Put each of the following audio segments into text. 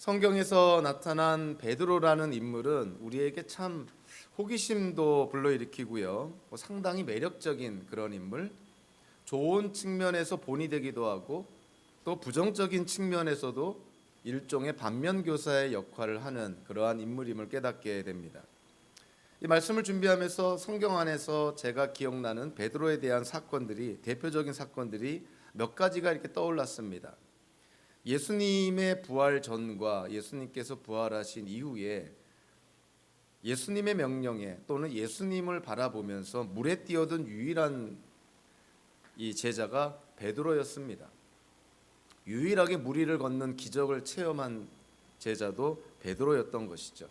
성경에서 나타난 베드로라는 인물은 우리에게 참 호기심도 불러일으키고요. 상당히 매력적인 그런 인물, 좋은 측면에서 본이 되기도 하고 또 부정적인 측면에서도 일종의 반면교사의 역할을 하는 그러한 인물임을 깨닫게 됩니다. 이 말씀을 준비하면서 성경 안에서 제가 기억나는 베드로에 대한 사건들이, 대표적인 사건들이 몇 가지가 이렇게 떠올랐습니다. 예수님의 부활 전과 예수님께서 부활하신 이후에 예수님의 명령에 또는 예수님을 바라보면서 물에 뛰어든 유일한 이 제자가 베드로였습니다. 유일하게 물 위를 걷는 기적을 체험한 제자도 베드로였던 것이죠.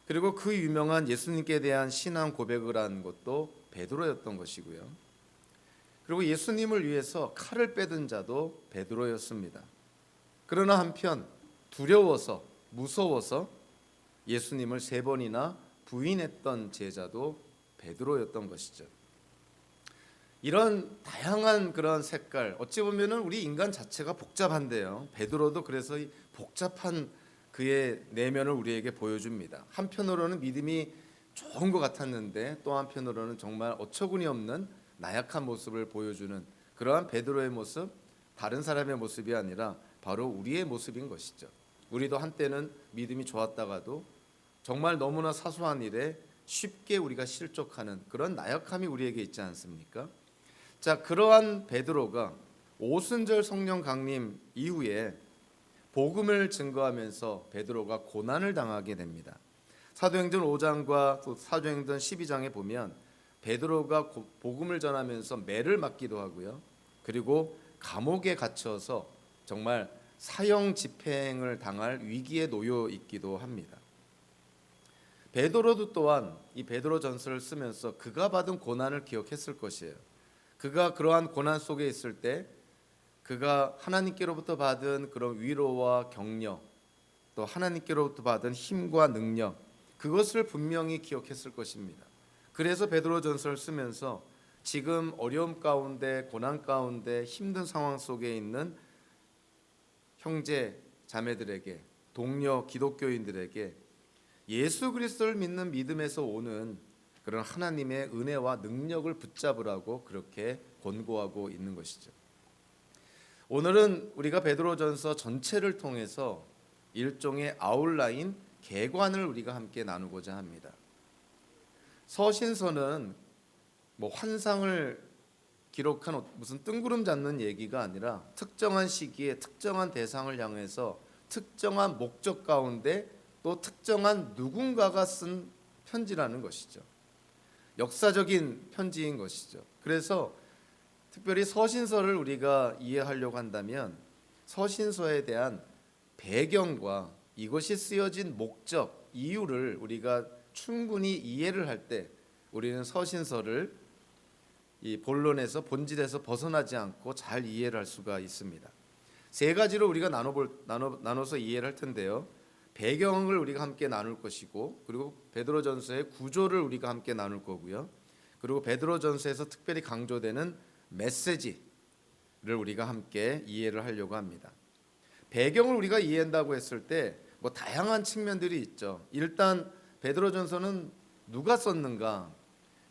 그리고 그 유명한 예수님께 대한 신앙 고백을 한 것도 베드로였던 것이고요. 그리고 예수님을 위해서 칼을 빼든 자도 베드로였습니다. 그러나 한편 두려워서 무서워서 예수님을 3번이나 부인했던 제자도 베드로였던 것이죠. 이런 다양한 그런 색깔, 어찌 보면은 우리 인간 자체가 복잡한데요. 베드로도 그래서 이 복잡한 그의 내면을 우리에게 보여줍니다. 한편으로는 믿음이 좋은 것 같았는데 또 한편으로는 정말 어처구니 없는 나약한 모습을 보여주는 그러한 베드로의 모습, 다른 사람의 모습이 아니라 바로 우리의 모습인 것이죠. 우리도 한때는 믿음이 좋았다가도 정말 너무나 사소한 일에 쉽게 우리가 실족하는 그런 나약함이 우리에게 있지 않습니까? 자, 그러한 베드로가 오순절 성령 강림 이후에 복음을 증거하면서 베드로가 고난을 당하게 됩니다. 사도행전 5장과 또 사도행전 12장에 보면 베드로가 복음을 전하면서 매를 맞기도 하고요. 그리고 감옥에 갇혀서 정말 사형 집행을 당할 위기에 놓여 있기도 합니다. 베드로도 또한 이 베드로 전서를 쓰면서 그가 받은 고난을 기억했을 것이에요. 그가 그러한 고난 속에 있을 때 그가 하나님께로부터 받은 그런 위로와 격려, 또 하나님께로부터 받은 힘과 능력, 그것을 분명히 기억했을 것입니다. 그래서 베드로 전서를 쓰면서 지금 어려움 가운데, 고난 가운데, 힘든 상황 속에 있는 형제 자매들에게, 동료 기독교인들에게 예수 그리스도를 믿는 믿음에서 오는 그런 하나님의 은혜와 능력을 붙잡으라고 그렇게 권고하고 있는 것이죠. 오늘은 우리가 베드로전서 전체를 통해서 일종의 아웃라인, 개관을 우리가 함께 나누고자 합니다. 서신서는 환상을 기록한 무슨 뜬구름 잡는 얘기가 아니라 특정한 시기에 특정한 대상을 향해서 특정한 목적 가운데 또 특정한 누군가가 쓴 편지라는 것이죠. 역사적인 편지인 것이죠. 그래서 특별히 서신서를 우리가 이해하려고 한다면 서신서에 대한 배경과 이것이 쓰여진 목적, 이유를 우리가 충분히 이해를 할 때 우리는 서신서를 이 본론에서 본질에서 벗어나지 않고 잘 이해를 할 수가 있습니다. 3가지로 우리가 나눠서 이해를 할 텐데요. 배경을 우리가 함께 나눌 것이고, 그리고 베드로전서의 구조를 우리가 함께 나눌 거고요. 그리고 베드로전서에서 특별히 강조되는 메시지를 우리가 함께 이해를 하려고 합니다. 배경을 우리가 이해한다고 했을 때 다양한 측면들이 있죠. 일단 베드로전서는 누가 썼는가?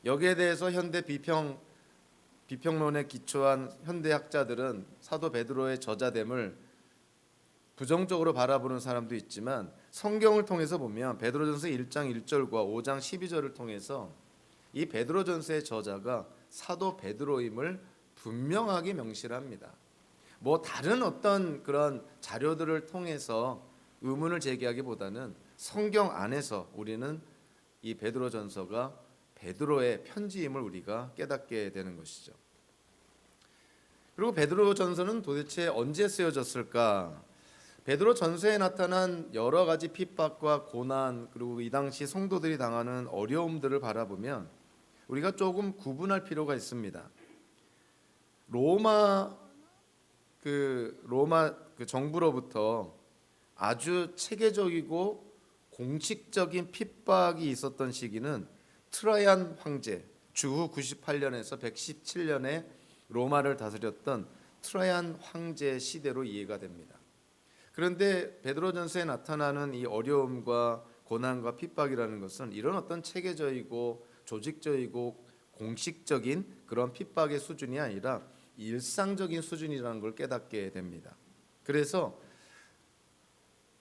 여기에 대해서 현대 비평론에 기초한 현대학자들은 사도 베드로의 저자됨을 부정적으로 바라보는 사람도 있지만 성경을 통해서 보면 베드로전서 1장 1절과 5장 12절을 통해서 이 베드로전서의 저자가 사도 베드로임을 분명하게 명시를 합니다. 다른 어떤 그런 자료들을 통해서 의문을 제기하기보다는 성경 안에서 우리는 이 베드로전서가 베드로의 편지임을 우리가 깨닫게 되는 것이죠. 그리고 베드로전서는 도대체 언제 쓰여졌을까? 베드로전서에 나타난 여러 가지 핍박과 고난, 그리고 이 당시 성도들이 당하는 어려움들을 바라보면 우리가 조금 구분할 필요가 있습니다. 로마 정부로부터 아주 체계적이고 공식적인 핍박이 있었던 시기는 트라이안 황제, 주후 98년에서 117년에 로마를 다스렸던 트라이안 황제 시대로 이해가 됩니다. 그런데 베드로전서에 나타나는 이 어려움과 고난과 핍박이라는 것은 이런 어떤 체계적이고 조직적이고 공식적인 그런 핍박의 수준이 아니라 일상적인 수준이라는 걸 깨닫게 됩니다. 그래서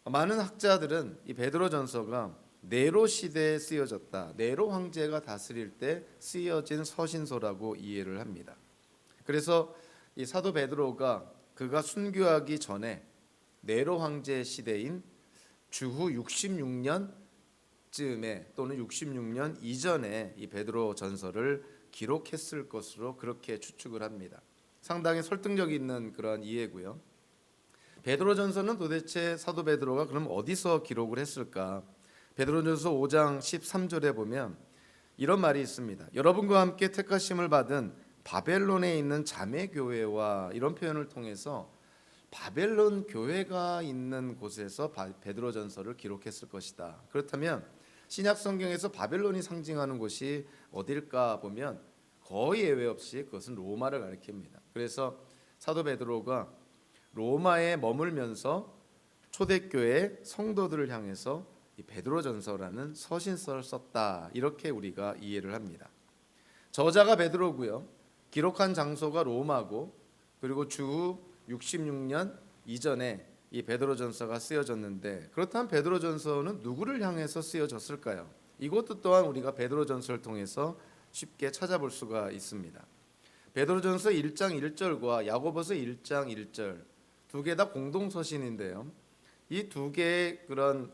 많은 학자들은 이 베드로전서가 네로 시대에 쓰여졌다, 네로 황제가 다스릴 때 쓰여진 서신서라고 이해를 합니다. 그래서 이 사도 베드로가 그가 순교하기 전에 네로 황제 시대인 주후 66년쯤에 또는 66년 이전에 이 베드로 전서를 기록했을 것으로 그렇게 추측을 합니다. 상당히 설득력 있는 그런 이해고요. 베드로 전서는 도대체 사도 베드로가 그럼 어디서 기록을 했을까? 베드로전서 5장 13절에 보면 이런 말이 있습니다. 여러분과 함께 택하심을 받은 바벨론에 있는 자매 교회와, 이런 표현을 통해서 바벨론 교회가 있는 곳에서 베드로 전서를 기록했을 것이다. 그렇다면 신약 성경에서 바벨론이 상징하는 곳이 어딜까 보면 거의 예외 없이 그것은 로마를 가리킵니다. 그래서 사도 베드로가 로마에 머물면서 초대교회 성도들을 향해서 이 베드로전서라는 서신서를 썼다, 이렇게 우리가 이해를 합니다. 저자가 베드로고요. 기록한 장소가 로마고, 그리고 주후 66년 이전에 이 베드로전서가 쓰여졌는데, 그렇다면 베드로전서는 누구를 향해서 쓰여졌을까요? 이것도 또한 우리가 베드로전서를 통해서 쉽게 찾아볼 수가 있습니다. 베드로전서 1장 1절과 야고보서 1장 1절 두 개 다 공동서신인데요. 이 두 개의 그런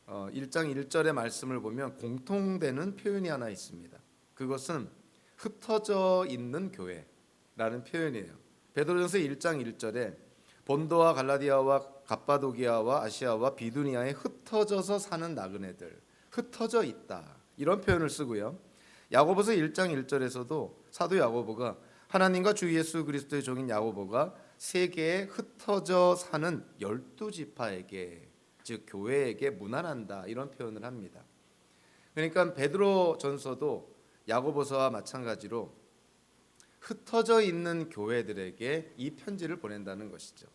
1장 1절의 말씀을 보면 공통되는 표현이 하나 있습니다. 그것은 흩어져 있는 교회라는 표현이에요. 베드로전서 1장 1절에 본도와 갈라디아와 갑바도기아와 아시아와 비두니아에 흩어져서 사는 나그네들, 흩어져 있다, 이런 표현을 쓰고요. 야고보서 1장 1절에서도 사도 야고보가 하나님과 주 예수 그리스도의 종인 야고보가 세계에 흩어져 사는 12지파에게, 즉 교회에게 문안한다, 이런 표현을 합니다. 그러니까 베드로 전서도 야고보서와 마찬가지로 흩어져 있는 교회들에게 이 편지를 보낸다는 것이죠.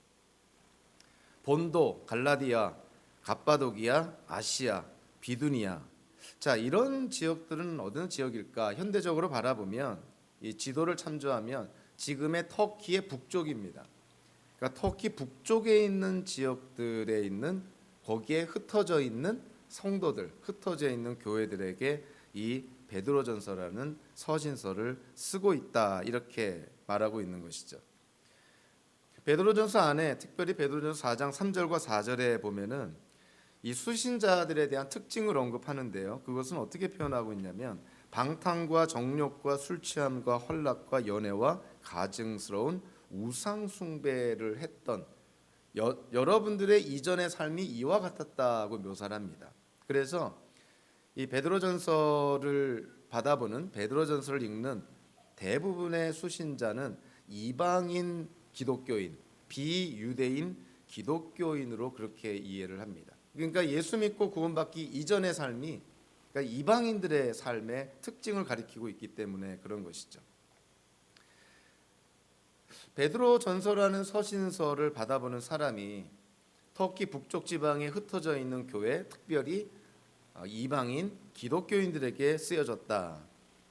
본도, 갈라디아, 갑바도기아, 아시아, 비두니아, 자, 이런 지역들은 어느 지역일까? 현대적으로 바라보면 이 지도를 참조하면 지금의 터키의 북쪽입니다. 그러니까 터키 북쪽에 있는 지역들에 있는, 거기에 흩어져 있는 성도들, 흩어져 있는 교회들에게 이 베드로전서라는 서신서를 쓰고 있다, 이렇게 말하고 있는 것이죠. 베드로전서 안에 특별히 베드로전서 4장 3절과 4절에 보면은 이 수신자들에 대한 특징을 언급하는데요. 그것은 어떻게 표현하고 있냐면 방탕과 정욕과 술 취함과 헐락과 연애와 가증스러운 우상 숭배를 했던 여러분들의 이전의 삶이 이와 같았다고 묘사를 합니다. 그래서 이 베드로전서를 받아보는, 베드로전서를 읽는 대부분의 수신자는 이방인 기독교인, 비유대인 기독교인으로 그렇게 이해를 합니다. 그러니까 예수 믿고 구원받기 이전의 삶이, 그러니까 이방인들의 삶의 특징을 가리키고 있기 때문에 그런 것이죠. 베드로전서라는 서신서를 받아보는 사람이 터키 북쪽 지방에 흩어져 있는 교회, 특별히 이방인 기독교인들에게 쓰여졌다.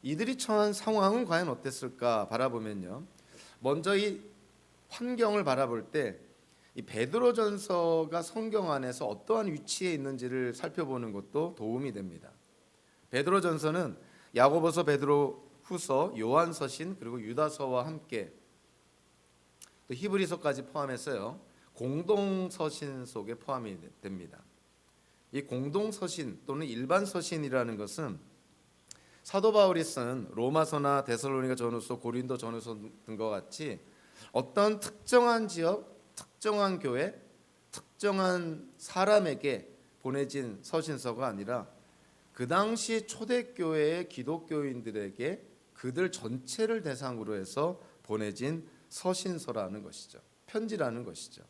이들이 처한 상황은 과연 어땠을까 바라보면요. 먼저 이 환경을 바라볼 때 이 베드로전서가 성경 안에서 어떠한 위치에 있는지를 살펴보는 것도 도움이 됩니다. 베드로전서는 야고보서, 베드로후서, 요한서신, 그리고 유다서와 함께 또 히브리서까지 포함해서요, 공동서신 속에 포함이 됩니다. 이 공동서신 또는 일반서신이라는 것은 사도 바울이 쓴 로마서나 데살로니가 전후서, 고린도 전후서 등과 같이 어떤 특정한 지역, 특정한 교회, 특정한 사람에게 보내진 서신서가 아니라 그 당시 초대교회의 기독교인들에게 그들 전체를 대상으로 해서 보내진 서신서라는 것이죠. 편지라는 것이죠.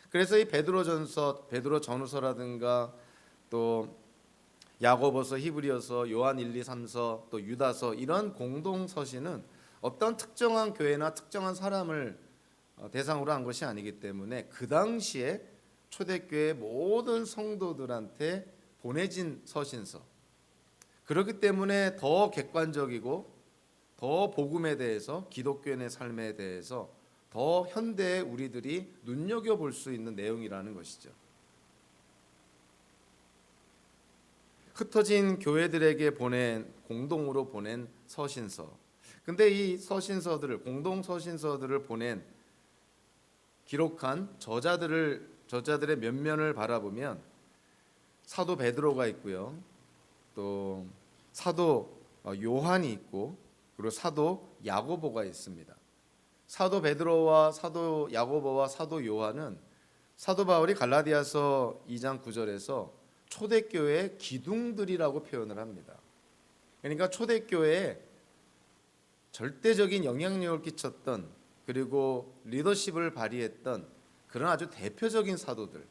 그래서 이 베드로전서, 베드로전후서라든가 또 야고보서, 히브리서, 요한 1, 2, 3서, 또 유다서, 이런 공동서신은 어떤 특정한 교회나 특정한 사람을 대상으로 한 것이 아니기 때문에 그 당시에 초대교회 모든 성도들한테 보내진 서신서. 그렇기 때문에 더 객관적이고 더 복음에 대해서, 기독교인의 삶에 대해서 더 현대의 우리들이 눈여겨볼 수 있는 내용이라는 것이죠. 흩어진 교회들에게 공동으로 보낸 서신서. 근데 이 서신서들을, 공동 서신서들을 기록한 저자들의 면면을 바라보면 사도 베드로가 있고요, 또 사도 요한이 있고, 그리고 사도 야고보가 있습니다. 사도 베드로와 사도 야고보와 사도 요한은 사도 바울이 갈라디아서 2장 9절에서 초대교회의 기둥들이라고 표현을 합니다. 그러니까 초대교회에 절대적인 영향력을 끼쳤던, 그리고 리더십을 발휘했던 그런 아주 대표적인 사도들.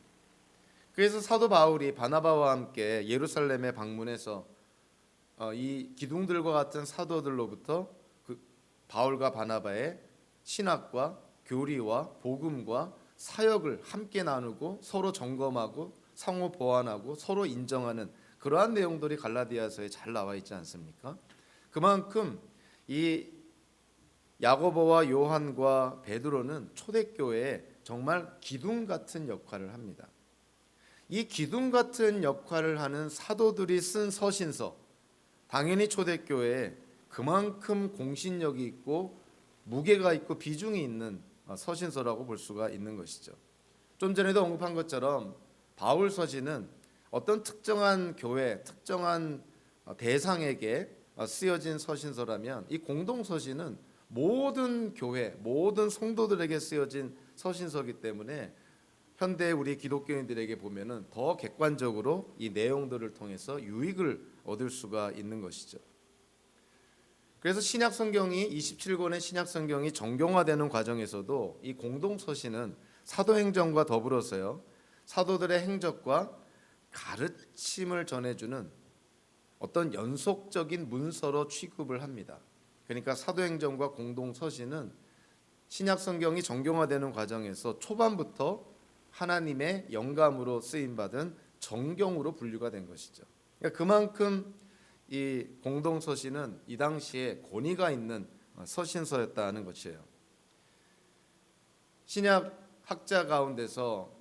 그래서 사도 바울이 바나바와 함께 예루살렘에 방문해서 이 기둥들과 같은 사도들로부터 그 바울과 바나바의 신학과 교리와 복음과 사역을 함께 나누고 서로 점검하고 상호 보완하고 서로 인정하는 그러한 내용들이 갈라디아서에 잘 나와 있지 않습니까? 그만큼 이 야고보와 요한과 베드로는 초대교회에 정말 기둥 같은 역할을 합니다. 이 기둥 같은 역할을 하는 사도들이 쓴 서신서, 당연히 초대교회에 그만큼 공신력이 있고 무게가 있고 비중이 있는 서신서라고 볼 수가 있는 것이죠. 좀 전에도 언급한 것처럼 바울 서신은 어떤 특정한 교회, 특정한 대상에게 쓰여진 서신서라면, 이 공동 서신은 모든 교회, 모든 성도들에게 쓰여진 서신서이기 때문에 현대 우리 기독교인들에게 보면은 더 객관적으로 이 내용들을 통해서 유익을 얻을 수가 있는 것이죠. 그래서 신약 성경이 27권의 신약 성경이 정경화되는 과정에서도 이 공동 서신은 사도행전과 더불어서요, 사도들의 행적과 가르침을 전해주는 어떤 연속적인 문서로 취급을 합니다. 그러니까 사도행전과 공동 서신은 신약 성경이 정경화되는 과정에서 초반부터 하나님의 영감으로 쓰임 받은 정경으로 분류가 된 것이죠. 그러니까 그만큼 이 공동 서신은 이 당시에 권위가 있는 서신서였다는 것이에요. 신약 학자 가운데서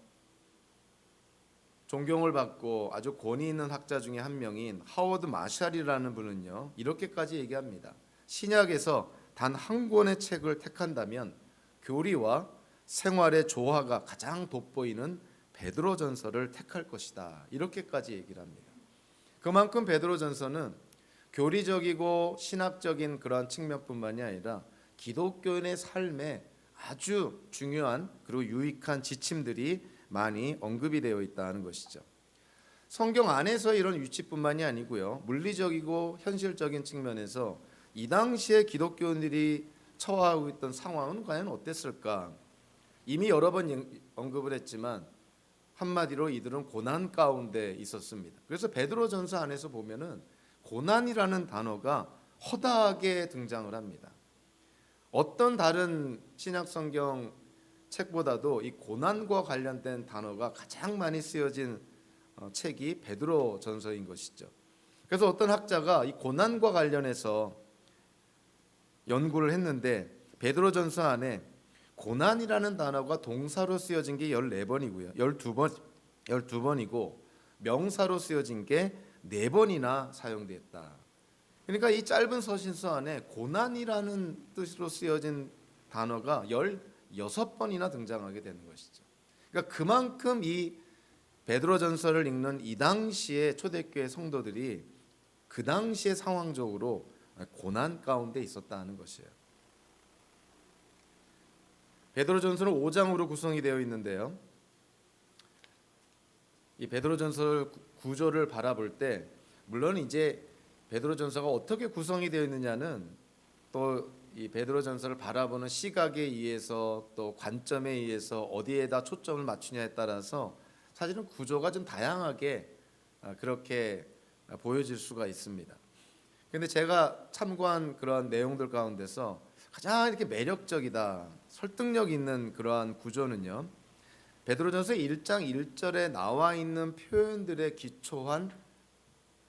존경을 받고 아주 권위 있는 학자 중에 한 명인 하워드 마샬이라는 분은요, 이렇게까지 얘기합니다. 신약에서 단 한 권의 책을 택한다면 교리와 생활의 조화가 가장 돋보이는 베드로전서를 택할 것이다. 이렇게까지 얘기를 합니다. 그만큼 베드로전서는 교리적이고 신학적인 그러한 측면뿐만이 아니라 기독교인의 삶에 아주 중요한 그리고 유익한 지침들이 많이 언급이 되어 있다는 것이죠. 성경 안에서 이런 위치뿐만이 아니고요, 물리적이고 현실적인 측면에서 이 당시에 기독교인들이 처하고 있던 상황은 과연 어땠을까? 이미 여러 번 언급을 했지만 한마디로 이들은 고난 가운데 있었습니다. 그래서 베드로전서 안에서 보면은 고난이라는 단어가 허다하게 등장을 합니다. 어떤 다른 신약 성경 책보다도 이 고난과 관련된 단어가 가장 많이 쓰여진 책이 베드로전서인 것이죠. 그래서 어떤 학자가 이 고난과 관련해서 연구를 했는데 베드로전서 안에 고난이라는 단어가 동사로 쓰여진 게 14번이고요. 12번이고 명사로 쓰여진 게 4번이나 사용됐다. 그러니까 이 짧은 서신서 안에 고난이라는 뜻으로 쓰여진 단어가 16번이나 등장하게 되는 것이죠. 그러니까 그만큼 이 베드로전서를 읽는 이 당시의 초대교회 성도들이 그 당시의 상황적으로 고난 가운데 있었다는 것이에요. 베드로전서는 5장으로 구성이 되어 있는데요, 이 베드로전서 구조를 바라볼 때 물론 이제 베드로전서가 어떻게 구성이 되어 있느냐는 또 이 베드로전서를 바라보는 시각에 의해서 또 관점에 의해서 어디에다 초점을 맞추냐에 따라서 사실은 구조가 좀 다양하게 그렇게 보여질 수가 있습니다. 그런데 제가 참고한 그러한 내용들 가운데서 가장 이렇게 매력적이다, 설득력 있는 그러한 구조는요, 베드로전서 1장 1절에 나와 있는 표현들에 기초한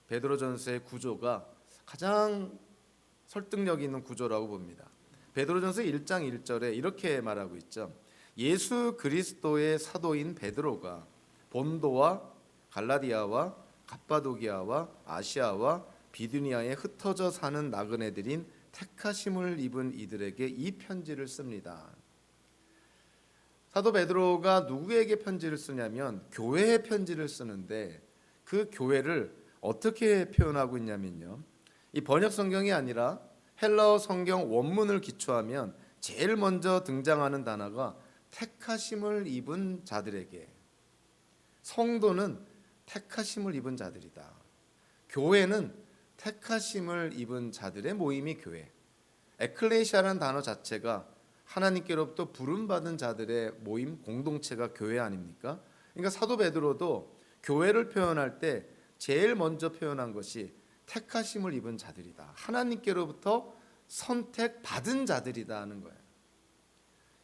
베드로전서의 구조가 가장 설득력 있는 구조라고 봅니다. 베드로전서 1장 1절에 이렇게 말하고 있죠. 예수 그리스도의 사도인 베드로가 본도와 갈라디아와 갑바도기아와 아시아와 비두니아에 흩어져 사는 나그네들인 택하심을 입은 이들에게 이 편지를 씁니다. 사도 베드로가 누구에게 편지를 쓰냐면 교회에 편지를 쓰는데 그 교회를 어떻게 표현하고 있냐면요. 이 번역 성경이 아니라 헬라어 성경 원문을 기초하면 제일 먼저 등장하는 단어가 택하심을 입은 자들에게, 성도는 택하심을 입은 자들이다. 교회는 택하심을 입은 자들의 모임이 교회. 에클레시아라는 단어 자체가 하나님께로부터 부름받은 자들의 모임, 공동체가 교회 아닙니까? 그러니까 사도 베드로도 교회를 표현할 때 제일 먼저 표현한 것이 택하심을 입은 자들이다. 하나님께로부터 선택받은 자들이다 하는 거예요.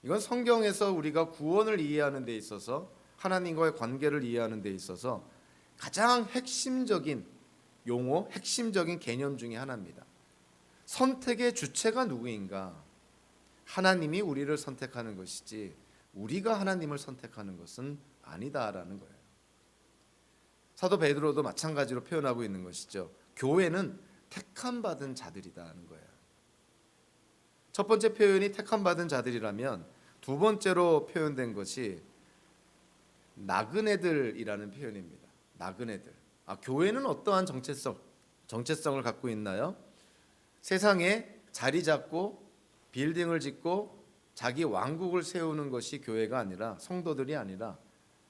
이건 성경에서 우리가 구원을 이해하는 데 있어서, 하나님과의 관계를 이해하는 데 있어서 가장 핵심적인 용어, 핵심적인 개념 중에 하나입니다. 선택의 주체가 누구인가? 하나님이 우리를 선택하는 것이지 우리가 하나님을 선택하는 것은 아니다라는 거예요. 사도 베드로도 마찬가지로 표현하고 있는 것이죠. 교회는 택함 받은 자들이다는 거예요. 첫 번째 표현이 택함 받은 자들이라면 두 번째로 표현된 것이 나그네들이라는 표현입니다. 나그네들. 교회는 어떠한 정체성을 갖고 있나요? 세상에 자리 잡고 빌딩을 짓고 자기 왕국을 세우는 것이 교회가 아니라, 성도들이 아니라,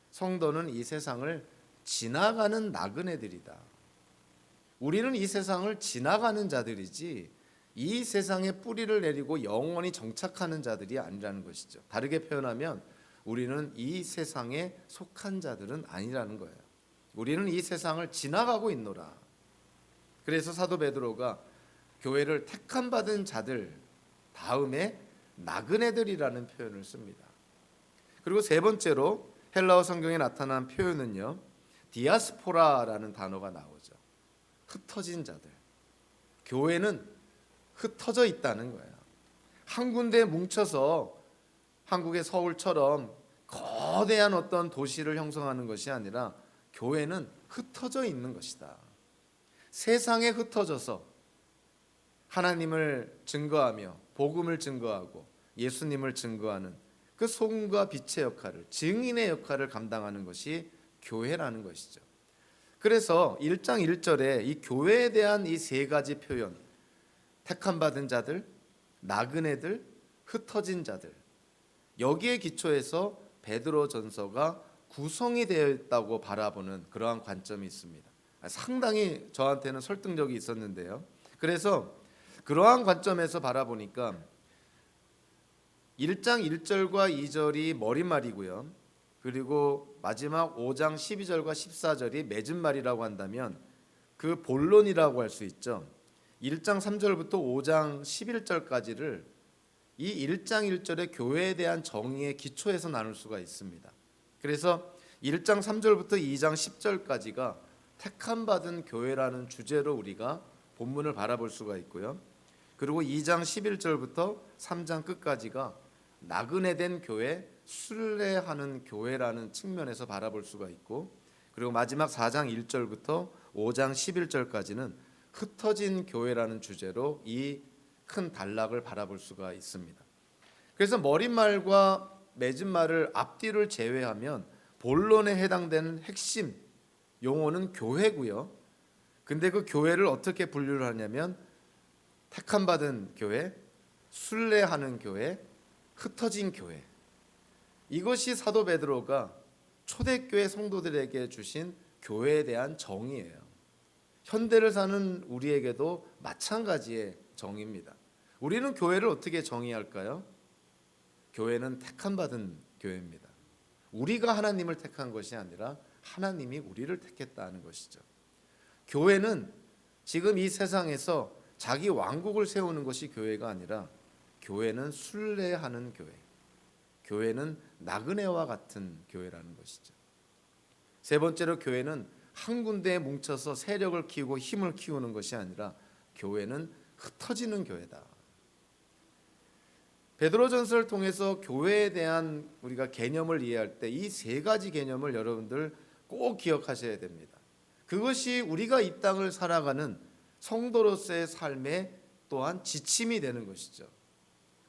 성도는 이 세상을 지나가는 나그네들이다. 우리는 이 세상을 지나가는 자들이지 이 세상에 뿌리를 내리고 영원히 정착하는 자들이 아니라는 것이죠. 다르게 표현하면 우리는 이 세상에 속한 자들은 아니라는 거예요. 우리는 이 세상을 지나가고 있노라. 그래서 사도 베드로가 교회를 택함 받은 자들 다음에 나그네들이라는 표현을 씁니다. 그리고 세 번째로 헬라어 성경에 나타난 표현은요, 디아스포라라는 단어가 나오죠. 흩어진 자들. 교회는 흩어져 있다는 거예요. 한 군데에 뭉쳐서 한국의 서울처럼 거대한 어떤 도시를 형성하는 것이 아니라 교회는 흩어져 있는 것이다. 세상에 흩어져서 하나님을 증거하며 복음을 증거하고 예수님을 증거하는 그 소금과 빛의 역할을, 증인의 역할을 감당하는 것이 교회라는 것이죠. 그래서 1장 1절에 이 교회에 대한 이 세 가지 표현, 택함 받은 자들, 나그네들, 흩어진 자들, 여기에 기초해서 베드로전서가 구성이 되어 있다고 바라보는 그러한 관점이 있습니다. 상당히 저한테는 설득력이 있었는데요. 그래서 그러한 관점에서 바라보니까 1장 1절과 2절이 머릿말이고요. 그리고 마지막 5장 12절과 14절이 맺은말이라고 한다면 그 본론이라고 할 수 있죠. 1장 3절부터 5장 11절까지를 이 1장 1절의 교회에 대한 정의의 기초에서 나눌 수가 있습니다. 그래서 1장 3절부터 2장 10절까지가 택함 받은 교회라는 주제로 우리가 본문을 바라볼 수가 있고요. 그리고 2장 11절부터 3장 끝까지가 나그네된 교회, 순례하는 교회라는 측면에서 바라볼 수가 있고, 그리고 마지막 4장 1절부터 5장 11절까지는 흩어진 교회라는 주제로 이 큰 단락을 바라볼 수가 있습니다. 그래서 머릿말과 맺은말을 앞뒤를 제외하면 본론에 해당되는 핵심 용어는 교회고요. 근데 그 교회를 어떻게 분류를 하냐면 택함 받은 교회, 순례하는 교회, 흩어진 교회. 이것이 사도 베드로가 초대교회 성도들에게 주신 교회에 대한 정의예요. 현대를 사는 우리에게도 마찬가지의 정의입니다. 우리는 교회를 어떻게 정의할까요? 교회는 택함 받은 교회입니다. 우리가 하나님을 택한 것이 아니라 하나님이 우리를 택했다는 것이죠. 교회는 지금 이 세상에서 자기 왕국을 세우는 것이 교회가 아니라 교회는 순례하는 교회, 교회는 나그네와 같은 교회라는 것이죠. 세 번째로 교회는 한 군데에 뭉쳐서 세력을 키우고 힘을 키우는 것이 아니라 교회는 흩어지는 교회다. 베드로전서를 통해서 교회에 대한 우리가 개념을 이해할 때 이 세 가지 개념을 여러분들 꼭 기억하셔야 됩니다. 그것이 우리가 이 땅을 살아가는 성도로서의 삶의 또한 지침이 되는 것이죠.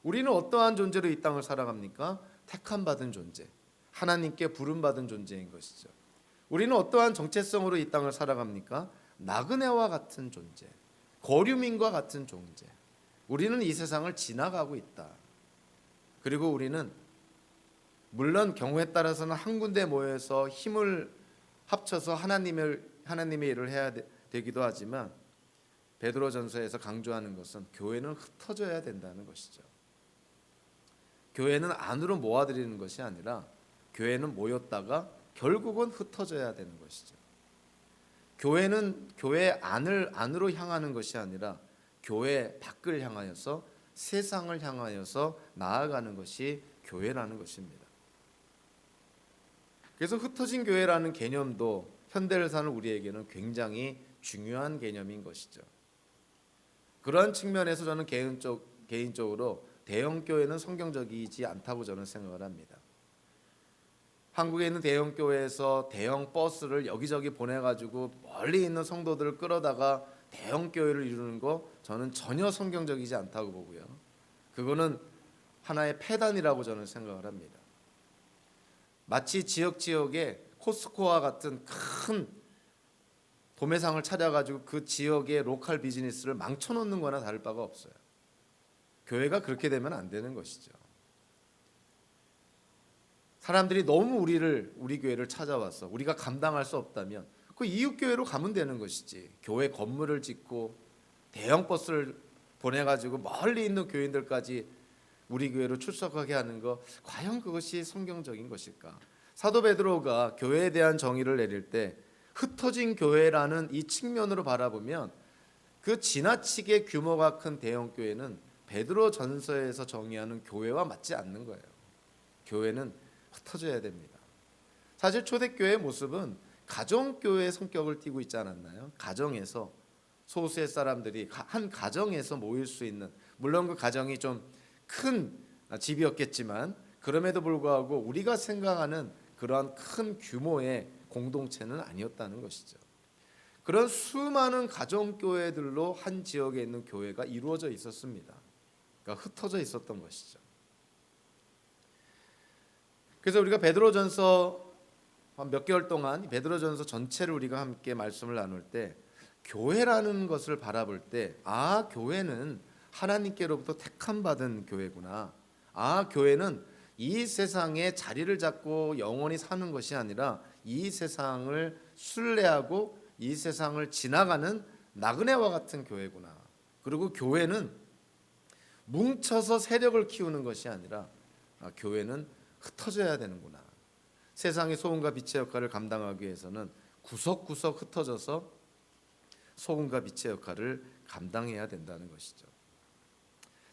우리는 어떠한 존재로 이 땅을 살아갑니까? 택함 받은 존재, 하나님께 부름 받은 존재인 것이죠. 우리는 어떠한 정체성으로 이 땅을 살아갑니까? 나그네와 같은 존재, 거류민과 같은 존재. 우리는 이 세상을 지나가고 있다. 그리고 우리는 물론 경우에 따라서는 한 군데 모여서 힘을 합쳐서 하나님의 일을 해야 되기도 하지만 베드로전서에서 강조하는 것은 교회는 흩어져야 된다는 것이죠. 교회는 안으로 모아들이는 것이 아니라 교회는 모였다가 결국은 흩어져야 되는 것이죠. 교회는 교회 안으로 향하는 것이 아니라 교회 밖을 향하여서 세상을 향하여서 나아가는 것이 교회라는 것입니다. 그래서 흩어진 교회라는 개념도 현대를 사는 우리에게는 굉장히 중요한 개념인 것이죠. 그러한 측면에서 저는 개인적으로 대형 교회는 성경적이지 않다고 저는 생각을 합니다. 한국에 있는 대형 교회에서 대형 버스를 여기저기 보내가지고 멀리 있는 성도들을 끌어다가 대형 교회를 이루는 거 저는 전혀 성경적이지 않다고 보고요. 그거는 하나의 폐단이라고 저는 생각을 합니다. 마치 지역에 코스코와 같은 큰 도매상을 찾아가지고 그 지역의 로컬 비즈니스를 망쳐놓는 거나 다를 바가 없어요. 교회가 그렇게 되면 안 되는 것이죠. 사람들이 너무 우리 교회를 찾아와서 우리가 감당할 수 없다면 그 이웃 교회로 가면 되는 것이지. 교회 건물을 짓고 대형 버스를 보내가지고 멀리 있는 교인들까지 우리 교회로 출석하게 하는 거 과연 그것이 성경적인 것일까? 사도 베드로가 교회에 대한 정의를 내릴 때 흩어진 교회라는 이 측면으로 바라보면 그 지나치게 규모가 큰 대형 교회는 베드로 전서에서 정의하는 교회와 맞지 않는 거예요. 교회는 흩어져야 됩니다. 사실 초대교회의 모습은 가정교회의 성격을 띠고 있지 않았나요? 가정에서 소수의 사람들이 한 가정에서 모일 수 있는, 물론 그 가정이 좀 큰 집이었겠지만 그럼에도 불구하고 우리가 생각하는 그러한 큰 규모의 공동체는 아니었다는 것이죠. 그런 수많은 가정교회들로 한 지역에 있는 교회가 이루어져 있었습니다. 그러니까 흩어져 있었던 것이죠. 그래서 우리가 베드로전서 한 몇 개월 동안 베드로전서 전체를 우리가 함께 말씀을 나눌 때 교회라는 것을 바라볼 때 교회는 하나님께로부터 택함 받은 교회구나. 교회는 이 세상에 자리를 잡고 영원히 사는 것이 아니라 이 세상을 순례하고 이 세상을 지나가는 나그네와 같은 교회구나. 그리고 교회는 뭉쳐서 세력을 키우는 것이 아니라 교회는 흩어져야 되는구나. 세상의 소금과 빛의 역할을 감당하기 위해서는 구석구석 흩어져서 소금과 빛의 역할을 감당해야 된다는 것이죠.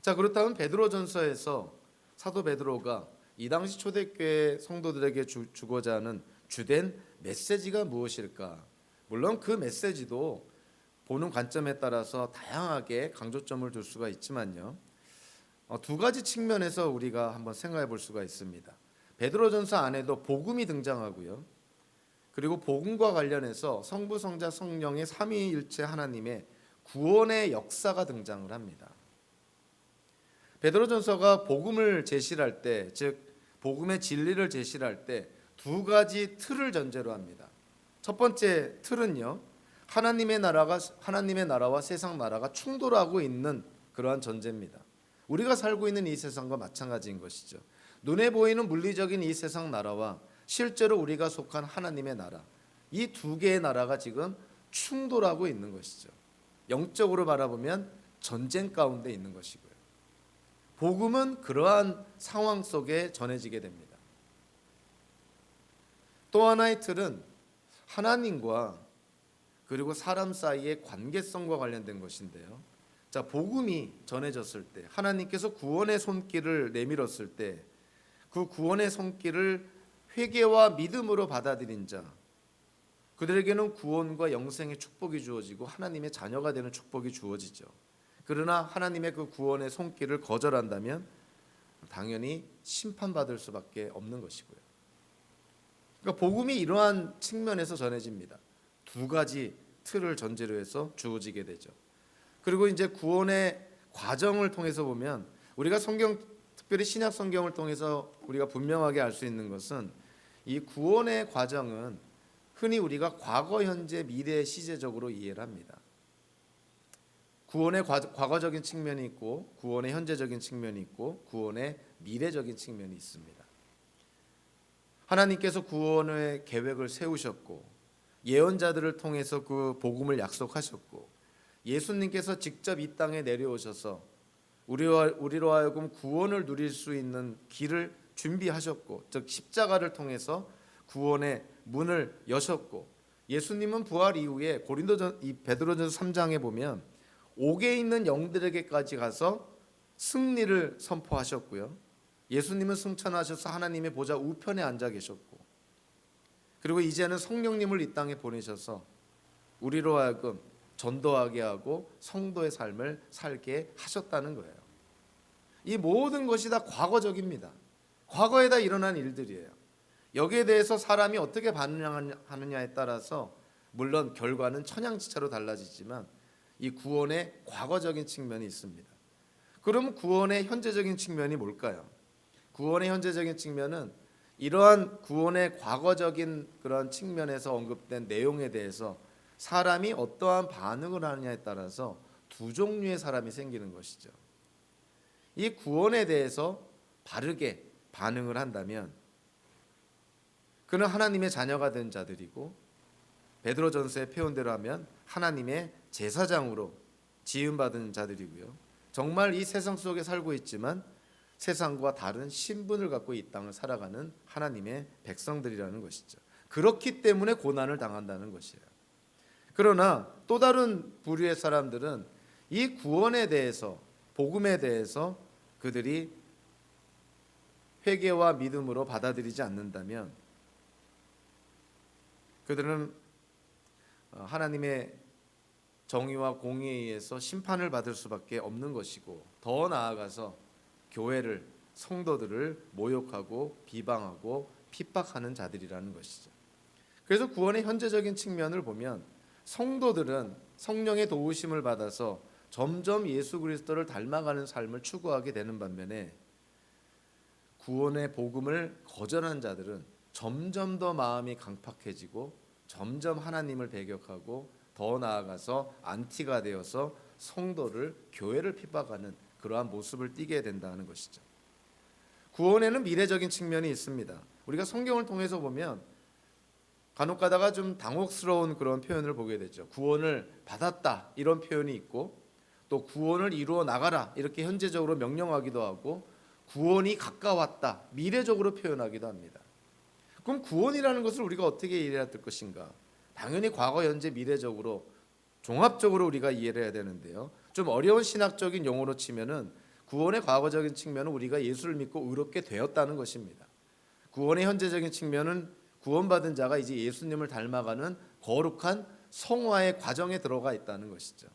자, 그렇다면 베드로전서에서 사도 베드로가 이 당시 초대교회 성도들에게 주고자 하는 주된 메시지가 무엇일까? 물론 그 메시지도 보는 관점에 따라서 다양하게 강조점을 둘 수가 있지만요. 두 가지 측면에서 우리가 한번 생각해 볼 수가 있습니다. 베드로전서 안에도 복음이 등장하고요. 그리고 복음과 관련해서 성부, 성자, 성령의 삼위일체 하나님의 구원의 역사가 등장을 합니다. 베드로전서가 복음을 제시할 때, 즉 복음의 진리를 제시할 때 두 가지 틀을 전제로 합니다. 첫 번째 틀은요, 하나님의 나라와 세상 나라가 충돌하고 있는 그러한 전제입니다. 우리가 살고 있는 이 세상과 마찬가지인 것이죠. 눈에 보이는 물리적인 이 세상 나라와 실제로 우리가 속한 하나님의 나라, 이 두 개의 나라가 지금 충돌하고 있는 것이죠. 영적으로 바라보면 전쟁 가운데 있는 것이고요. 복음은 그러한 상황 속에 전해지게 됩니다. 또 하나의 틀은 하나님과 그리고 사람 사이의 관계성과 관련된 것인데요. 자, 복음이 전해졌을 때, 하나님께서 구원의 손길을 내밀었을 때 그 구원의 손길을 회개와 믿음으로 받아들인 자, 그들에게는 구원과 영생의 축복이 주어지고 하나님의 자녀가 되는 축복이 주어지죠. 그러나 하나님의 그 구원의 손길을 거절한다면 당연히 심판받을 수밖에 없는 것이고요. 그러니까 복음이 이러한 측면에서 전해집니다. 두 가지 틀을 전제로 해서 주어지게 되죠. 그리고 이제 구원의 과정을 통해서 보면 우리가 성경, 특별히 신약 성경을 통해서 우리가 분명하게 알 수 있는 것은 이 구원의 과정은 흔히 우리가 과거, 현재, 미래 시제적으로 이해를 합니다. 구원의 과거적인 측면이 있고 구원의 현재적인 측면이 있고 구원의 미래적인 측면이 있습니다. 하나님께서 구원의 계획을 세우셨고 예언자들을 통해서 그 복음을 약속하셨고 예수님께서 직접 이 땅에 내려오셔서 우리로 하여금 구원을 누릴 수 있는 길을 준비하셨고, 즉 십자가를 통해서 구원의 문을 여셨고, 예수님은 부활 이후에 베드로전서 3장에 보면 옥에 있는 영들에게까지 가서 승리를 선포하셨고요. 예수님은 승천하셔서 하나님의 보좌 우편에 앉아 계셨고, 그리고 이제는 성령님을 이 땅에 보내셔서 우리로 하여금 전도하게 하고 성도의 삶을 살게 하셨다는 거예요. 이 모든 것이 다 과거적입니다. 과거에다 일어난 일들이에요. 여기에 대해서 사람이 어떻게 반응하느냐에 따라서 물론 결과는 천양지차로 달라지지만 이 구원의 과거적인 측면이 있습니다. 그럼 구원의 현재적인 측면이 뭘까요? 구원의 현재적인 측면은 이러한 구원의 과거적인 그런 측면에서 언급된 내용에 대해서 사람이 어떠한 반응을 하느냐에 따라서 두 종류의 사람이 생기는 것이죠. 이 구원에 대해서 바르게 반응을 한다면 그는 하나님의 자녀가 된 자들이고, 베드로전서의 표현대로 하면 하나님의 제사장으로 지음받은 자들이고요. 정말 이 세상 속에 살고 있지만 세상과 다른 신분을 갖고 이 땅을 살아가는 하나님의 백성들이라는 것이죠. 그렇기 때문에 고난을 당한다는 것이에요. 그러나 또 다른 부류의 사람들은 이 구원에 대해서, 복음에 대해서 그들이 회개와 믿음으로 받아들이지 않는다면 그들은 하나님의 정의와 공의에 의해서 심판을 받을 수밖에 없는 것이고, 더 나아가서 교회를, 성도들을 모욕하고 비방하고 핍박하는 자들이라는 것이죠. 그래서 구원의 현재적인 측면을 보면 성도들은 성령의 도우심을 받아서 점점 예수 그리스도를 닮아가는 삶을 추구하게 되는 반면에 구원의 복음을 거절한 자들은 점점 더 마음이 강팍해지고 점점 하나님을 배격하고 더 나아가서 안티가 되어서 성도를, 교회를 핍박하는 그러한 모습을 띠게 된다는 것이죠. 구원에는 미래적인 측면이 있습니다. 우리가 성경을 통해서 보면 간혹 가다가 좀 당혹스러운 그런 표현을 보게 되죠. 구원을 받았다 이런 표현이 있고, 또 구원을 이루어 나가라 이렇게 현재적으로 명령하기도 하고, 구원이 가까웠다 미래적으로 표현하기도 합니다. 그럼 구원이라는 것을 우리가 어떻게 이해해야 될 것인가? 당연히 과거, 현재, 미래적으로 종합적으로 우리가 이해를 해야 되는데요. 좀 어려운 신학적인 용어로 치면은 구원의 과거적인 측면은 우리가 예수를 믿고 의롭게 되었다는 것입니다. 구원의 현재적인 측면은 구원받은 자가 이제 예수님을 닮아가는 거룩한 성화의 과정에 들어가 있다는 것이죠.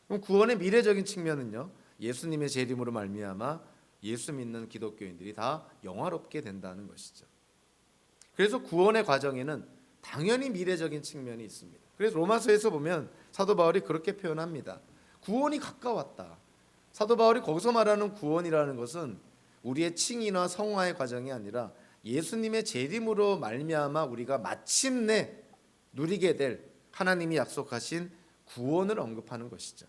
그럼 구원의 미래적인 측면은요, 예수님의 재림으로 말미암아 예수 믿는 기독교인들이 다 영화롭게 된다는 것이죠. 그래서 구원의 과정에는 당연히 미래적인 측면이 있습니다. 그래서 로마서에서 보면 사도 바울이 그렇게 표현합니다. 구원이 가까웠다. 사도 바울이 거기서 말하는 구원이라는 것은 우리의 칭의나 성화의 과정이 아니라 예수님의 재림으로 말미암아 우리가 마침내 누리게 될 하나님이 약속하신 구원을 언급하는 것이죠.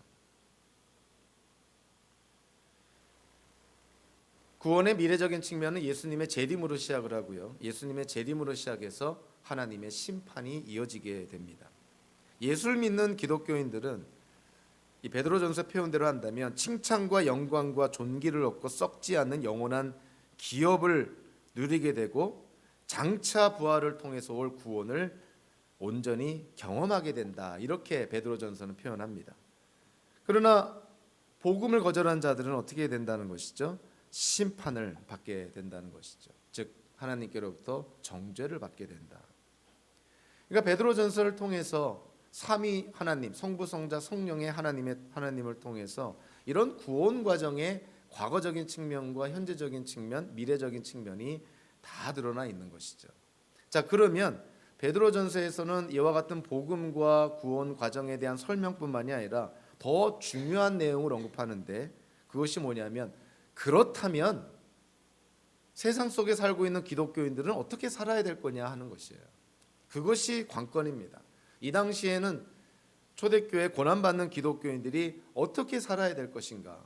구원의 미래적인 측면은 예수님의 재림으로 시작을 하고요. 예수님의 재림으로 시작해서 하나님의 심판이 이어지게 됩니다. 예수를 믿는 기독교인들은 이 베드로전서 표현대로 한다면 칭찬과 영광과 존귀를 얻고 썩지 않는 영원한 기업을 누리게 되고 장차 부활을 통해서 올 구원을 온전히 경험하게 된다. 이렇게 베드로전서는 표현합니다. 그러나 복음을 거절한 자들은 어떻게 된다는 것이죠? 심판을 받게 된다는 것이죠. 즉 하나님께로부터 정죄를 받게 된다. 그러니까 베드로전서를 통해서 삼위 하나님, 성부, 성자, 성령의 하나님을 통해서 이런 구원 과정의 과거적인 측면과 현재적인 측면, 미래적인 측면이 다 드러나 있는 것이죠. 자, 그러면 베드로전서에서는 이와 같은 복음과 구원 과정에 대한 설명뿐만이 아니라 더 중요한 내용을 언급하는데, 그것이 뭐냐면, 그렇다면 세상 속에 살고 있는 기독교인들은 어떻게 살아야 될 거냐 하는 것이에요. 그것이 관건입니다. 이 당시에는 초대교회 고난받는 기독교인들이 어떻게 살아야 될 것인가,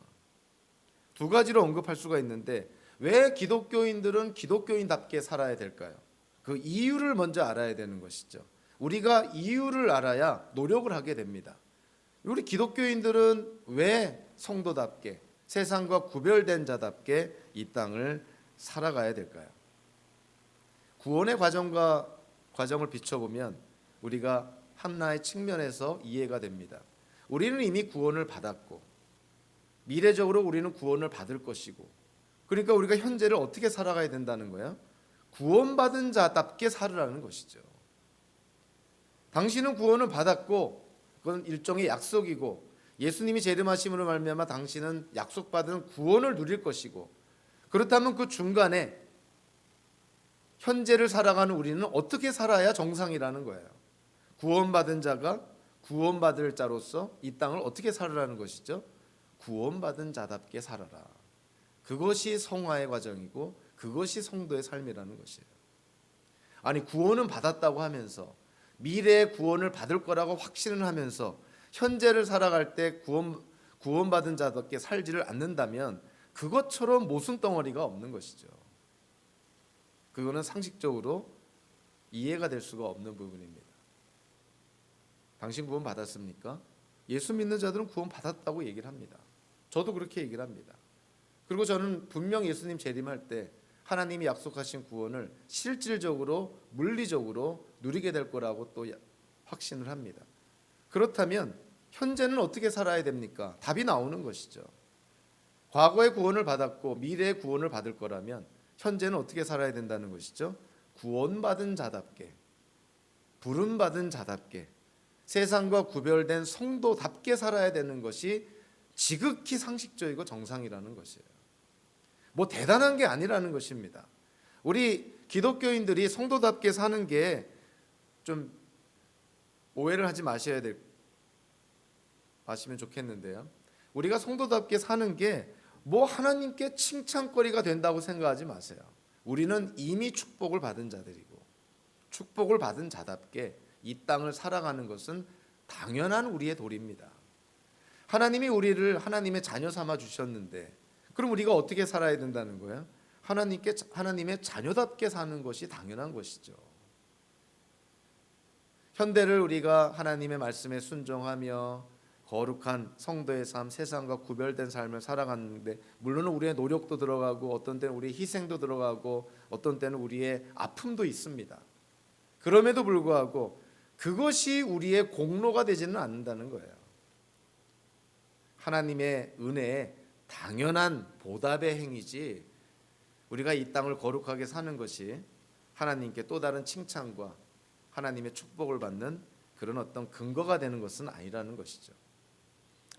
두 가지로 언급할 수가 있는데, 왜 기독교인들은 기독교인답게 살아야 될까요? 그 이유를 먼저 알아야 되는 것이죠. 우리가 이유를 알아야 노력을 하게 됩니다. 우리 기독교인들은 왜 성도답게, 세상과 구별된 자답게 이 땅을 살아가야 될까요? 구원의 과정을 비춰보면 우리가 하나의 측면에서 이해가 됩니다. 우리는 이미 구원을 받았고 미래적으로 우리는 구원을 받을 것이고, 그러니까 우리가 현재를 어떻게 살아가야 된다는 거예요? 구원받은 자답게 살으라는 것이죠. 당신은 구원을 받았고 그건 일종의 약속이고, 예수님이 재림하심으로 말미암아 당신은 약속받은 구원을 누릴 것이고, 그렇다면 그 중간에 현재를 살아가는 우리는 어떻게 살아야 정상이라는 거예요. 구원받은 자가 구원받을 자로서 이 땅을 어떻게 살으라는 것이죠? 구원받은 자답게 살아라. 그것이 성화의 과정이고 그것이 성도의 삶이라는 것이에요. 아니, 구원은 받았다고 하면서 미래의 구원을 받을 거라고 확신을 하면서 현재를 살아갈 때 구원받은 자답게 살지를 않는다면 그것처럼 모순덩어리가 없는 것이죠. 그거는 상식적으로 이해가 될 수가 없는 부분입니다. 당신 구원 받았습니까? 예수 믿는 자들은 구원 받았다고 얘기를 합니다. 저도 그렇게 얘기를 합니다. 그리고 저는 분명 예수님 재림할 때 하나님이 약속하신 구원을 실질적으로 물리적으로 누리게 될 거라고 또 확신을 합니다. 그렇다면 현재는 어떻게 살아야 됩니까? 답이 나오는 것이죠. 과거의 구원을 받았고 미래의 구원을 받을 거라면 현재는 어떻게 살아야 된다는 것이죠? 구원받은 자답게, 부름받은 자답게, 세상과 구별된 성도답게 살아야 되는 것이 지극히 상식적이고 정상이라는 것이에요. 뭐 대단한 게 아니라는 것입니다. 우리 기독교인들이 성도답게 사는 게 좀 오해를 하지 마시면 좋겠는데요. 우리가 성도답게 사는 게 뭐 하나님께 칭찬거리가 된다고 생각하지 마세요. 우리는 이미 축복을 받은 자들이고 축복을 받은 자답게 이 땅을 살아가는 것은 당연한 우리의 도리입니다. 하나님이 우리를 하나님의 자녀 삼아 주셨는데 그럼 우리가 어떻게 살아야 된다는 거예요? 하나님의 자녀답게 사는 것이 당연한 것이죠. 현대를 우리가 하나님의 말씀에 순종하며 거룩한 성도의 삶, 세상과 구별된 삶을 살아가는데, 물론 우리의 노력도 들어가고 어떤 때는 우리의 희생도 들어가고 어떤 때는 우리의 아픔도 있습니다. 그럼에도 불구하고 그것이 우리의 공로가 되지는 않는다는 거예요. 하나님의 은혜에 당연한 보답의 행위지, 우리가 이 땅을 거룩하게 사는 것이 하나님께 또 다른 칭찬과 하나님의 축복을 받는 그런 어떤 근거가 되는 것은 아니라는 것이죠.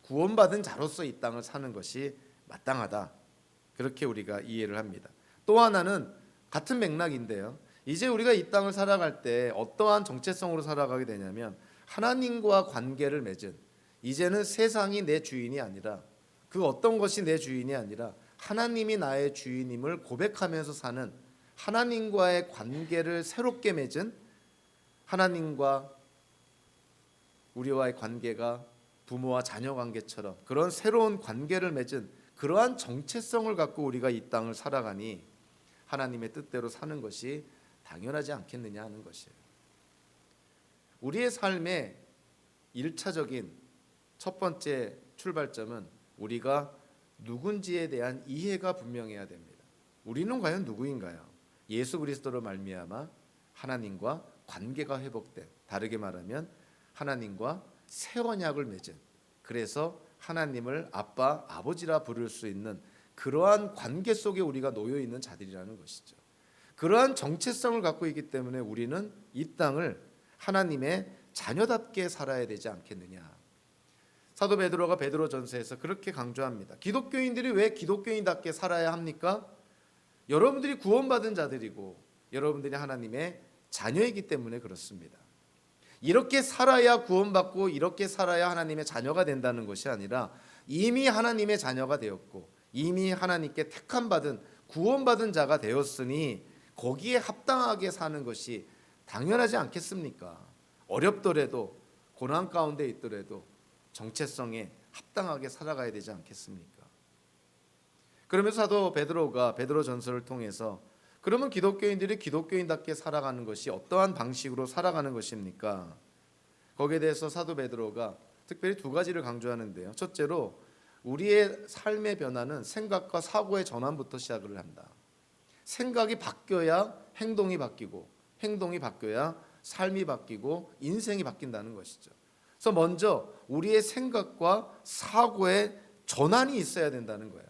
구원받은 자로서 이 땅을 사는 것이 마땅하다, 그렇게 우리가 이해를 합니다. 또 하나는 같은 맥락인데요, 이제 우리가 이 땅을 살아갈 때 어떠한 정체성으로 살아가게 되냐면 하나님과 관계를 맺은, 이제는 세상이 내 주인이 아니라, 그 어떤 것이 내 주인이 아니라 하나님이 나의 주인임을 고백하면서 사는, 하나님과의 관계를 새롭게 맺은, 하나님과 우리와의 관계가 부모와 자녀 관계처럼 그런 새로운 관계를 맺은 그러한 정체성을 갖고 우리가 이 땅을 살아가니 하나님의 뜻대로 사는 것이 당연하지 않겠느냐 하는 것이에요. 우리의 삶의 1차적인 첫 번째 출발점은 우리가 누군지에 대한 이해가 분명해야 됩니다. 우리는 과연 누구인가요? 예수 그리스도로 말미암아 하나님과 관계가 회복된, 다르게 말하면 하나님과 새 언약을 맺은, 그래서 하나님을 아빠, 아버지라 부를 수 있는 그러한 관계 속에 우리가 놓여 있는 자들이라는 것이죠. 그러한 정체성을 갖고 있기 때문에 우리는 이 땅을 하나님의 자녀답게 살아야 되지 않겠느냐. 사도 베드로가 베드로전서에서 그렇게 강조합니다. 기독교인들이 왜 기독교인답게 살아야 합니까? 여러분들이 구원받은 자들이고 여러분들이 하나님의 자녀이기 때문에 그렇습니다. 이렇게 살아야 구원받고 이렇게 살아야 하나님의 자녀가 된다는 것이 아니라 이미 하나님의 자녀가 되었고 이미 하나님께 택함받은 구원받은 자가 되었으니 거기에 합당하게 사는 것이 당연하지 않겠습니까? 어렵더라도 고난 가운데 있더라도 정체성에 합당하게 살아가야 되지 않겠습니까? 그러면서 사도 베드로가 베드로전서를 통해서 그러면 기독교인들이 기독교인답게 살아가는 것이 어떠한 방식으로 살아가는 것입니까? 거기에 대해서 사도 베드로가 특별히 두 가지를 강조하는데요. 첫째로 우리의 삶의 변화는 생각과 사고의 전환부터 시작을 한다. 생각이 바뀌어야 행동이 바뀌고 행동이 바뀌어야 삶이 바뀌고 인생이 바뀐다는 것이죠. 그래서 먼저 우리의 생각과 사고의 전환이 있어야 된다는 거예요.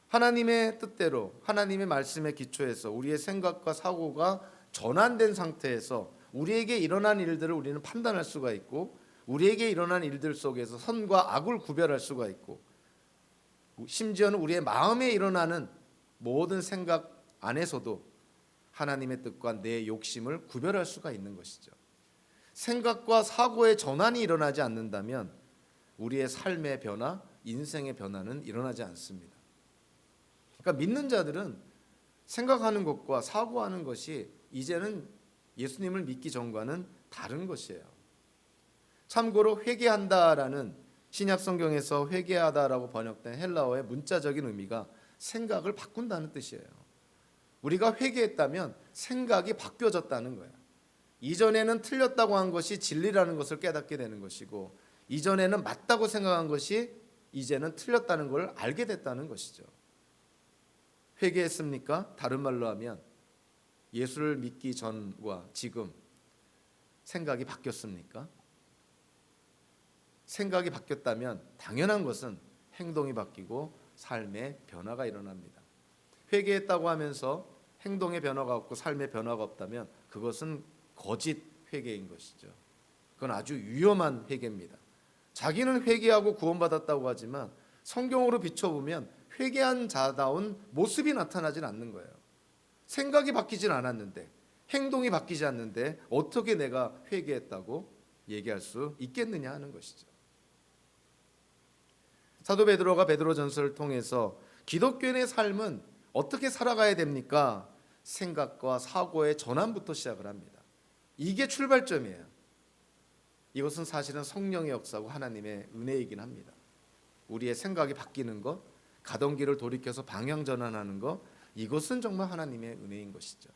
하나님의 뜻대로 하나님의 말씀에 기초해서 우리의 생각과 사고가 전환된 상태에서 우리에게 일어난 일들을 우리는 판단할 수가 있고 우리에게 일어난 일들 속에서 선과 악을 구별할 수가 있고 심지어는 우리의 마음에 일어나는 모든 생각 안에서도 하나님의 뜻과 내 욕심을 구별할 수가 있는 것이죠. 생각과 사고의 전환이 일어나지 않는다면 우리의 삶의 변화, 인생의 변화는 일어나지 않습니다. 그러니까 믿는 자들은 생각하는 것과 사고하는 것이 이제는 예수님을 믿기 전과는 다른 것이에요. 참고로 회개한다라는 신약 성경에서 회개하다라고 번역된 헬라어의 문자적인 의미가 생각을 바꾼다는 뜻이에요. 우리가 회개했다면 생각이 바뀌어졌다는 거예요. 이전에는 틀렸다고 한 것이 진리라는 것을 깨닫게 되는 것이고 이전에는 맞다고 생각한 것이 이제는 틀렸다는 걸 알게 됐다는 것이죠. 회개했습니까? 다른 말로 하면 예수를 믿기 전과 지금 생각이 바뀌었습니까? 생각이 바뀌었다면 당연한 것은 행동이 바뀌고 삶의 변화가 일어납니다. 회개했다고 하면서 행동의 변화가 없고 삶의 변화가 없다면 그것은 거짓 회개인 것이죠. 그건 아주 위험한 회개입니다. 자기는 회개하고 구원받았다고 하지만 성경으로 비춰보면 회개한 자다운 모습이 나타나질 않는 거예요. 생각이 바뀌질 않았는데 행동이 바뀌지 않는데 어떻게 내가 회개했다고 얘기할 수 있겠느냐 하는 것이죠. 사도 베드로가 베드로전서를 통해서 기독교인의 삶은 어떻게 살아가야 됩니까? 생각과 사고의 전환부터 시작을 합니다. 이게 출발점이에요. 이것은 사실은 성령의 역사고 하나님의 은혜이긴 합니다. 우리의 생각이 바뀌는 것, 가던 길을 돌이켜서 방향 전환하는 것, 이것은 정말 하나님의 은혜인 것이죠.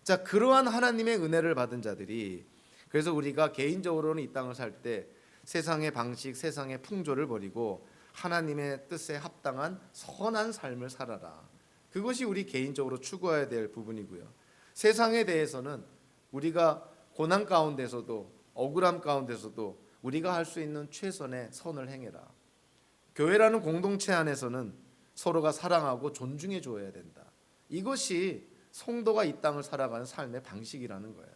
자, 그러한 하나님의 은혜를 받은 자들이 그래서 우리가 개인적으로는 이 땅을 살 때 세상의 방식, 세상의 풍조를 버리고 하나님의 뜻에 합당한 선한 삶을 살아라. 그것이 우리 개인적으로 추구해야 될 부분이고요. 세상에 대해서는 우리가 고난 가운데서도 억울함 가운데서도 우리가 할 수 있는 최선의 선을 행해라. 교회라는 공동체 안에서는 서로가 사랑하고 존중해 줘야 된다. 이것이 성도가 이 땅을 살아가는 삶의 방식이라는 거예요.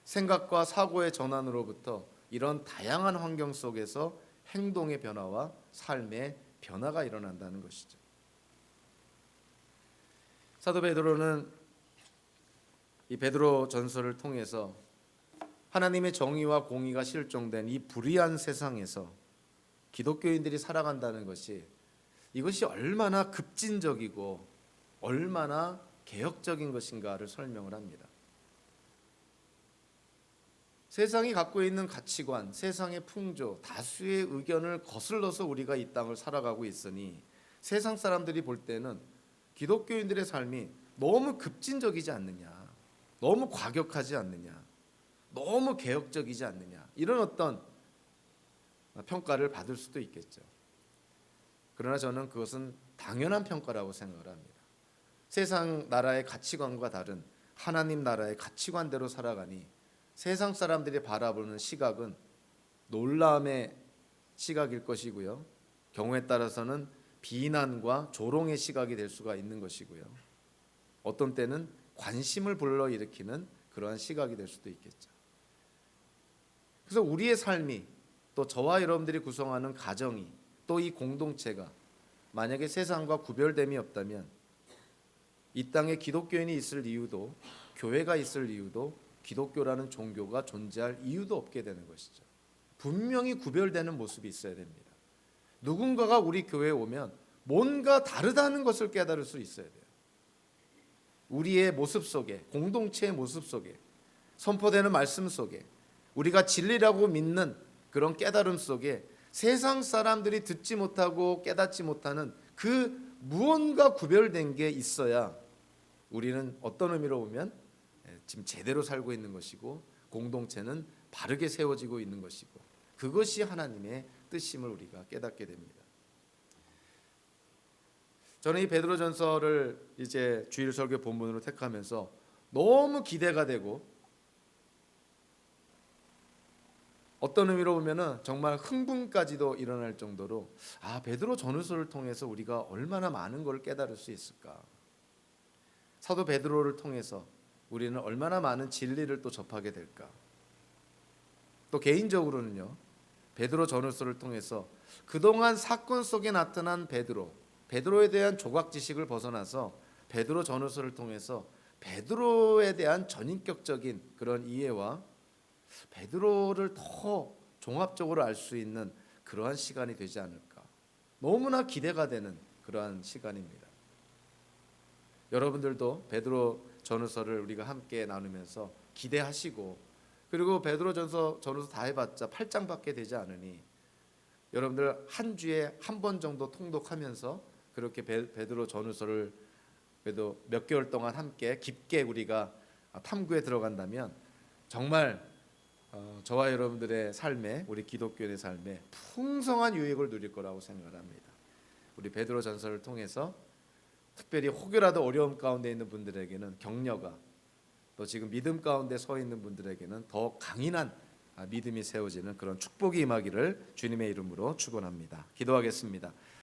생각과 사고의 전환으로부터 이런 다양한 환경 속에서 행동의 변화와 삶의 변화가 일어난다는 것이죠. 사도 베드로는 이 베드로 전서를 통해서 하나님의 정의와 공의가 실종된 이 불의한 세상에서 기독교인들이 살아간다는 것이 이것이 얼마나 급진적이고 얼마나 개혁적인 것인가를 설명을 합니다. 세상이 갖고 있는 가치관, 세상의 풍조, 다수의 의견을 거슬러서 우리가 이 땅을 살아가고 있으니 세상 사람들이 볼 때는 기독교인들의 삶이 너무 급진적이지 않느냐, 너무 과격하지 않느냐, 너무 개혁적이지 않느냐, 이런 어떤 평가를 받을 수도 있겠죠. 그러나 저는 그것은 당연한 평가라고 생각을 합니다. 세상 나라의 가치관과 다른 하나님 나라의 가치관대로 살아가니 세상 사람들이 바라보는 시각은 놀라움의 시각일 것이고요. 경우에 따라서는 비난과 조롱의 시각이 될 수가 있는 것이고요. 어떤 때는 관심을 불러일으키는 그러한 시각이 될 수도 있겠죠. 그래서 우리의 삶이 또 저와 여러분들이 구성하는 가정이 또 이 공동체가 만약에 세상과 구별됨이 없다면 이 땅에 기독교인이 있을 이유도 교회가 있을 이유도 기독교라는 종교가 존재할 이유도 없게 되는 것이죠. 분명히 구별되는 모습이 있어야 됩니다. 누군가가 우리 교회에 오면 뭔가 다르다는 것을 깨달을 수 있어야 돼요. 우리의 모습 속에, 공동체의 모습 속에, 선포되는 말씀 속에, 우리가 진리라고 믿는 그런 깨달음 속에 세상 사람들이 듣지 못하고 깨닫지 못하는 그 무언가 구별된 게 있어야 우리는 어떤 의미로 보면 지금 제대로 살고 있는 것이고 공동체는 바르게 세워지고 있는 것이고 그것이 하나님의 뜻임을 우리가 깨닫게 됩니다. 저는 이 베드로전서를 이제 주일 설교 본문으로 택하면서 너무 기대가 되고 어떤 의미로 보면은 정말 흥분까지도 일어날 정도로 베드로 전후서를 통해서 우리가 얼마나 많은 걸 깨달을 수 있을까? 사도 베드로를 통해서 우리는 얼마나 많은 진리를 또 접하게 될까? 또 개인적으로는요. 베드로 전후서를 통해서 그동안 사건 속에 나타난 베드로에 대한 조각 지식을 벗어나서 베드로 전후서를 통해서 베드로에 대한 전인격적인 그런 이해와 베드로를 더 종합적으로 알 수 있는 그러한 시간이 되지 않을까. 너무나 기대가 되는 그러한 시간입니다. 여러분들도 베드로 전후서를 우리가 함께 나누면서 기대하시고 그리고 베드로 전후서 다 해봤자 8장밖에 되지 않으니 여러분들 한 주에 한 번 정도 통독하면서 그렇게 베드로 전후서를 그래도 몇 개월 동안 함께 깊게 우리가 탐구에 들어간다면 정말 저와 여러분들의 삶에 우리 기독교의 삶에 풍성한 유익을 누릴 거라고 생각합니다. 우리 베드로 전서를 통해서 특별히 혹여라도 어려움 가운데 있는 분들에게는 격려가 또 지금 믿음 가운데 서 있는 분들에게는 더 강인한 믿음이 세워지는 그런 축복이 임하기를 주님의 이름으로 축원합니다. 기도하겠습니다.